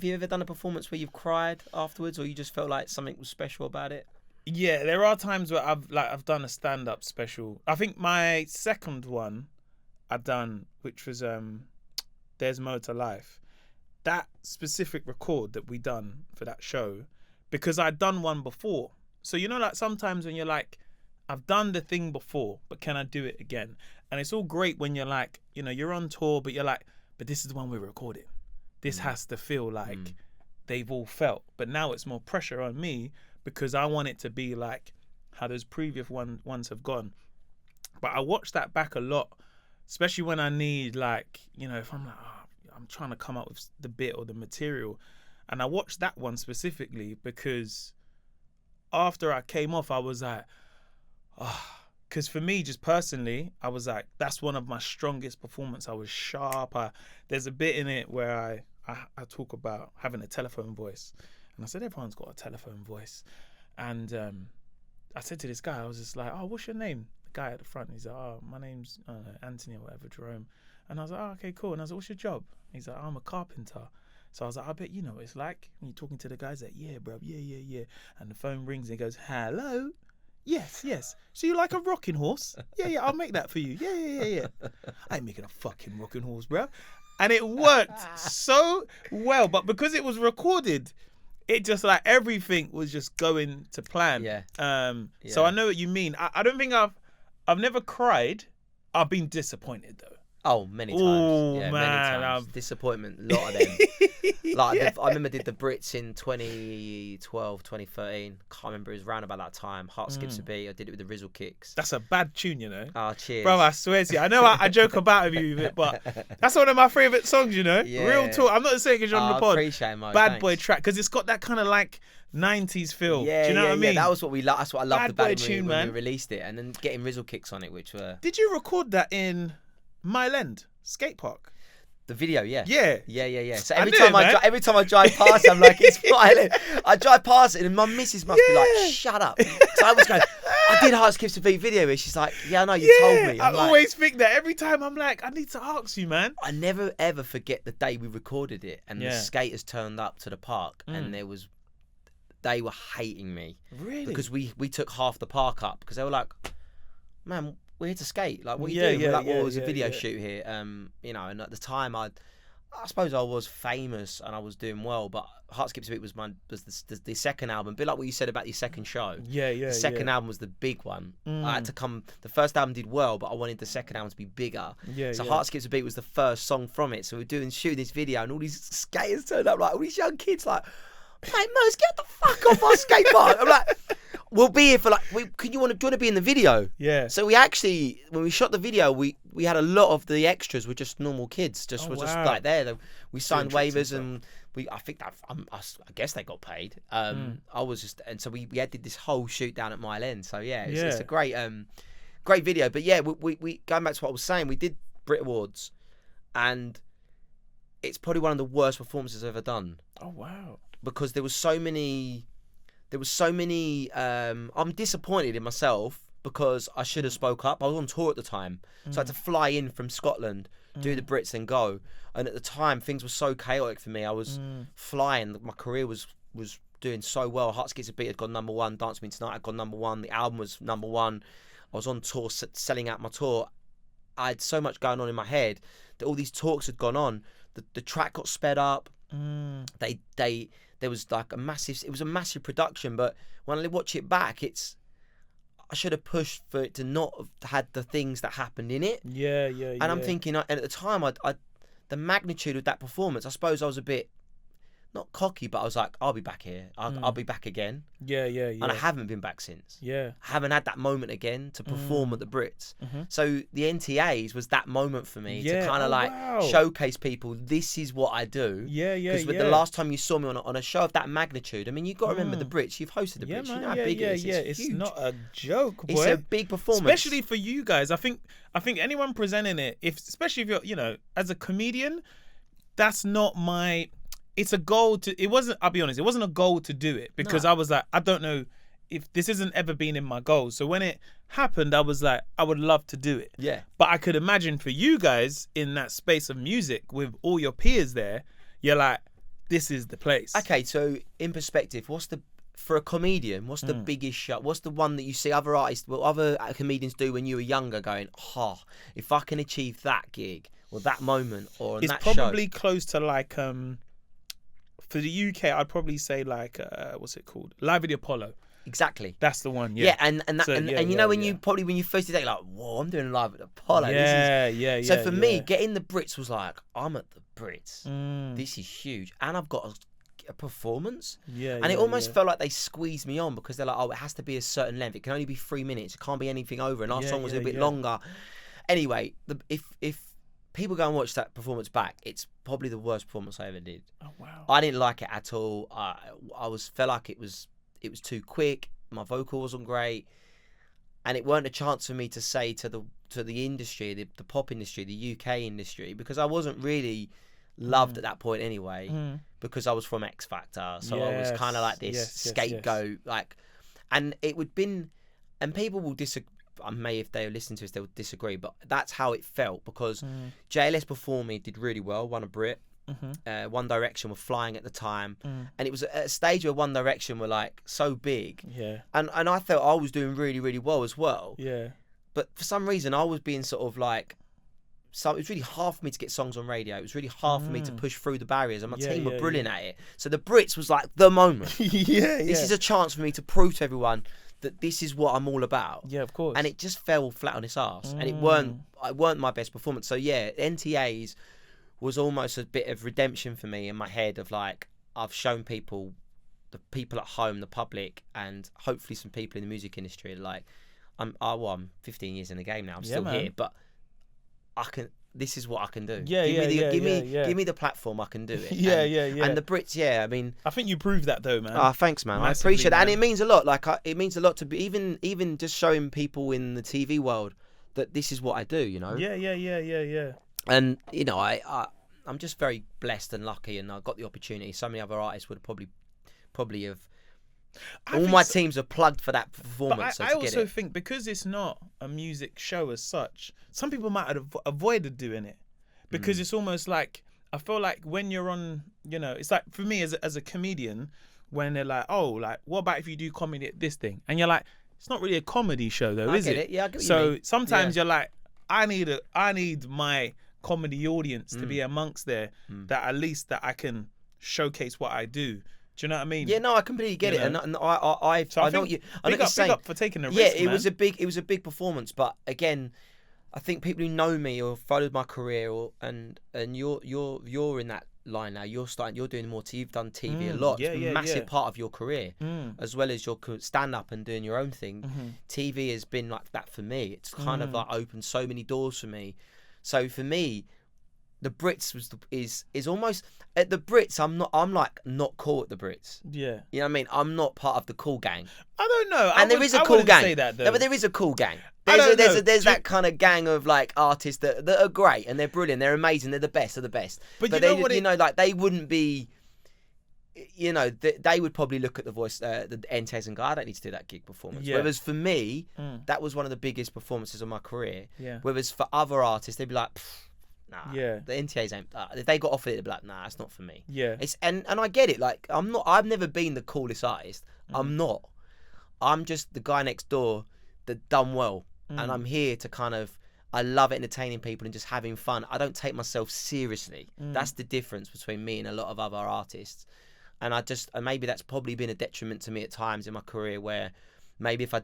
Have you ever done a performance where you've cried afterwards, or you just felt like something was special about it? Yeah, there are times where I've done a stand-up special. I think my second one I've done, which was There's More to Life. That specific record that we done for that show, because I'd done one before. So like sometimes when you're like, I've done the thing before, but can I do it again? And it's all great when you're like, you're on tour, but you're like, but this is the one we're recording. This has to feel like they've all felt. But now it's more pressure on me because I want it to be like how those previous ones have gone. But I watch that back a lot, especially when I need like, if I'm like, I'm trying to come up with the bit or the material. And I watched that one specifically because after I came off, I was like, because for me, just personally, I was like, that's one of my strongest performances. I was sharp. There's a bit in it where I talk about having a telephone voice. And I said, everyone's got a telephone voice. And I said to this guy, I was just like, what's your name? The guy at the front, he's like, my name's Anthony or whatever, Jerome. And I was like, okay, cool. And I was like, what's your job? He's like, I'm a carpenter. So I was like, I bet you know what it's like when you're talking to the guys like, yeah, bro, yeah. And the phone rings and he goes, hello? Yes. So you like a rocking horse? Yeah, I'll make that for you. Yeah. I ain't making a fucking rocking horse, bro. And it worked so well. But because it was recorded, it just like everything was just going to plan. Yeah. So I know what you mean. I don't think I've never cried. I've been disappointed though. Oh, many times. Oh, yeah, man, many times. Disappointment, a lot of them. Like Yeah. I remember I did the Brits in 2012, 2013. Can't remember, it was around about that time. Heart Skips a Beat. I did it with the Rizzle Kicks. That's a bad tune, Oh, cheers. Bro, I swear to you. I know I joke about it with you, with it, but that's one of my favourite songs, Yeah. Real talk. I'm not saying because you're on the I pod. appreciate it, Mo. Bad Thanks. Boy track, because it's got that kind of like 90s feel. Yeah, Do you know what I mean? Yeah, that was what we loved. That's what I loved Bad about Boy it tune, when man. we released it. And then getting Rizzle Kicks on it, which were... Did you record that in Mile End skate park? The video, yeah. Yeah. So I every knew time it, man. every time I drive past it, I'm like, it's violent. I drive past it and my missus must be like, shut up. So I was going, I did Heart Skips a Beat video where she's like, yeah, I know, you told me. I I'm like, always think that every time. I'm like, I need to ask you, man. I never ever forget the day we recorded it and the Yeah. skaters turned up to the park and they were hating me. Really? Because we took half the park up because they were like, man, we're here to skate. Like, what are you Yeah, doing? We're like, yeah, well, it was a yeah, video yeah. shoot here. And at the time I suppose I was famous and I was doing well, but Heart Skips a Beat was the second album. A bit like what you said about your second show. Yeah. The second album was the big one. I had to come. The first album did well, but I wanted the second album to be bigger. Yeah, So yeah. Heart Skips a Beat was the first song from it. So we're shooting this video, and all these skaters turned up, like all these young kids, like, "Mate, Murs, get the fuck off our skate park!" I'm like, "We'll be here for like. Do you want to be in the video?" Yeah. So we actually, when we shot the video, we had a lot of the extras were just normal kids, just wow. like there. We signed Doing tricks waivers and and I guess they got paid. I was just, and so we did this whole shoot down at Mile End. So yeah, it's a great great video. But yeah, we going back to what I was saying, we did Brit Awards, and it's probably one of the worst performances I've ever done. Oh wow. Because there was so many I'm disappointed in myself because I should have spoke up. I was on tour at the time, so I had to fly in from Scotland, do the Brits and go. And at the time things were so chaotic for me. I was flying, my career was doing so well. Heart Skips a Beat had gone #1, Dance With Me Tonight had gone #1, the album was #1. I was on tour, selling out my tour. I had so much going on in my head that all these talks had gone on. The track got sped up. There was like it was a massive production, but when I watch it back, I should have pushed for it to not have had the things that happened in it. Yeah. And I'm thinking, and at the time, the magnitude of that performance, I suppose I was a bit, not cocky, but I was like, I'll be back here. I'll be back again. Yeah. And I haven't been back since. Yeah. I haven't had that moment again to perform at the Brits. So the NTAs was that moment for me to kind of showcase people, this is what I do. Yeah. Because with the last time you saw me on a show of that magnitude, I mean, you've got to remember the Brits. You've hosted the Brits. Man, you know how big it is. It's huge. not a joke, boy. It's a big performance. Especially for you guys. I think anyone presenting it, especially if you're, as a comedian, that's not my... It's a goal to... I'll be honest, it wasn't a goal to do it because I was like, I don't know if this hasn't ever been in my goals. So when it happened, I was like, I would love to do it. Yeah. But I could imagine for you guys in that space of music with all your peers there, you're like, this is the place. Okay, so in perspective, for a comedian, what's the biggest show? What's the one that you see other other comedians do when you were younger, going, if I can achieve that gig or that moment or It's that probably show. close to like for the UK, I'd probably say like what's it called? Live at the Apollo. Exactly. That's the one. Yeah, Yeah. and you know when you first did that, you're like, whoa, I'm doing Live at the Apollo. Yeah. So for me, getting the Brits was like, I'm at the Brits. Mm. This is huge, and I've got a performance. Yeah. And it almost felt like they squeezed me on because they're like, it has to be a certain length. It can only be 3 minutes. It can't be anything over. And our song was a bit longer. Anyway, if people go and watch that performance back, it's probably the worst performance I ever did. Oh wow. I didn't like it at all. I felt like it was too quick. My vocal wasn't great, and it weren't a chance for me to say to the industry, the pop industry, the UK industry, because I wasn't really loved at that point anyway, because I was from X Factor, so I was kind of like this scapegoat, like, and it would been, and people will disagree. If they listen to this, they'll disagree, but that's how it felt because JLS before me did really well, won a Brit. One Direction were flying at the time, and it was at a stage where One Direction were like so big, and I felt I was doing really, really well as well. But for some reason, I was being sort of like, so it was really hard for me to get songs on radio. It was really hard for me to push through the barriers, and my team were brilliant at it. So the Brits was like the moment. This is a chance for me to prove to everyone that this is what I'm all about. Yeah, of course. And it just fell flat on its arse, and it weren't my best performance. So yeah, NTAs was almost a bit of redemption for me in my head of like, I've shown people, the people at home, the public, and hopefully some people in the music industry, like, I'm 15 years in the game now. I'm still here, but this is what I can do. Give me the platform, I can do it. And the Brits, I mean, I think you proved that though, man. Oh, thanks, man. Massively, I appreciate that, and it means a lot. Like, it means a lot to be even just showing people in the TV world that this is what I do. You know. Yeah. And you know, I'm just very blessed and lucky, and I got the opportunity. So many other artists would probably have. All my teams are plugged for that performance. But I also think because it's not a music show as such, some people might have avoided doing it because it's almost like, I feel like when you're on, you know, it's like for me as a comedian, when they're like, oh, like, what about if you do comedy at this thing? And you're like, it's not really a comedy show though, is it? Yeah, I get what you so mean. Sometimes you're like, I need my comedy audience to be amongst there, that at least that I can showcase what I do. Do you know what I mean? Yeah, no, I completely get it, and I know what you're saying. Big up for taking the risk. Yeah, it was a big performance, but again, I think people who know me or followed my career, and you're in that line now. You're doing more. You've done TV a lot. It's been a massive part of your career, as well as your stand up and doing your own thing. TV has been like that for me. It's kind of like opened so many doors for me. So for me, the Brits is almost at the Brits. I'm like not cool at the Brits. Yeah, you know what I mean. I'm not part of the cool gang. I don't know. And there is a cool gang. Say that, though. No, but there is a cool gang. There's that kind of gang of like artists that are great and they're brilliant. They're amazing. They're the best of the best. But like they wouldn't be. You know, they would probably look at the voice, the NTAs, and go, I don't need to do that gig performance. Yeah. Whereas for me, that was one of the biggest performances of my career. Yeah. Whereas for other artists, they'd be like, nah, the NTAs ain't. If they got offered it, they'd be like, nah, it's not for me. Yeah. And I get it. Like, I've never been the coolest artist. I'm not. I'm just the guy next door that done well, and I'm here to kind of. I love entertaining people and just having fun. I don't take myself seriously. That's the difference between me and a lot of other artists. And maybe that's probably been a detriment to me at times in my career, where maybe if I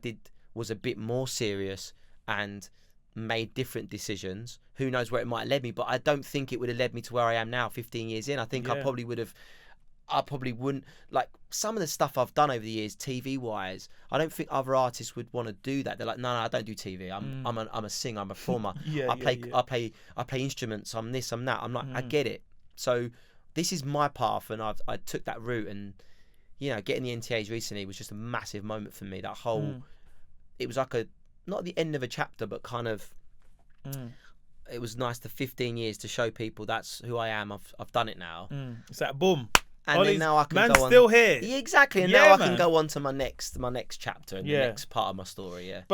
was a bit more serious and made different decisions, who knows where it might have led me. But I don't think it would have led me to where I am now 15 years in. I think I probably wouldn't, like some of the stuff I've done over the years, TV wise, I don't think other artists would want to do that. They're like, no, I don't do TV. I'm a singer, I'm a performer. I play instruments, I'm this, I'm that. I'm like, I get it. So this is my path, and I took that route, and you know, getting the NTAs recently was just a massive moment for me. That whole, it was like not the end of a chapter, but kind of, it was nice to 15 years to show people that's who I am. I've done it now. It's like boom. And then now I can go on. Still here. Yeah, exactly. And now I can go on to my next chapter and the next part of my story. Yeah.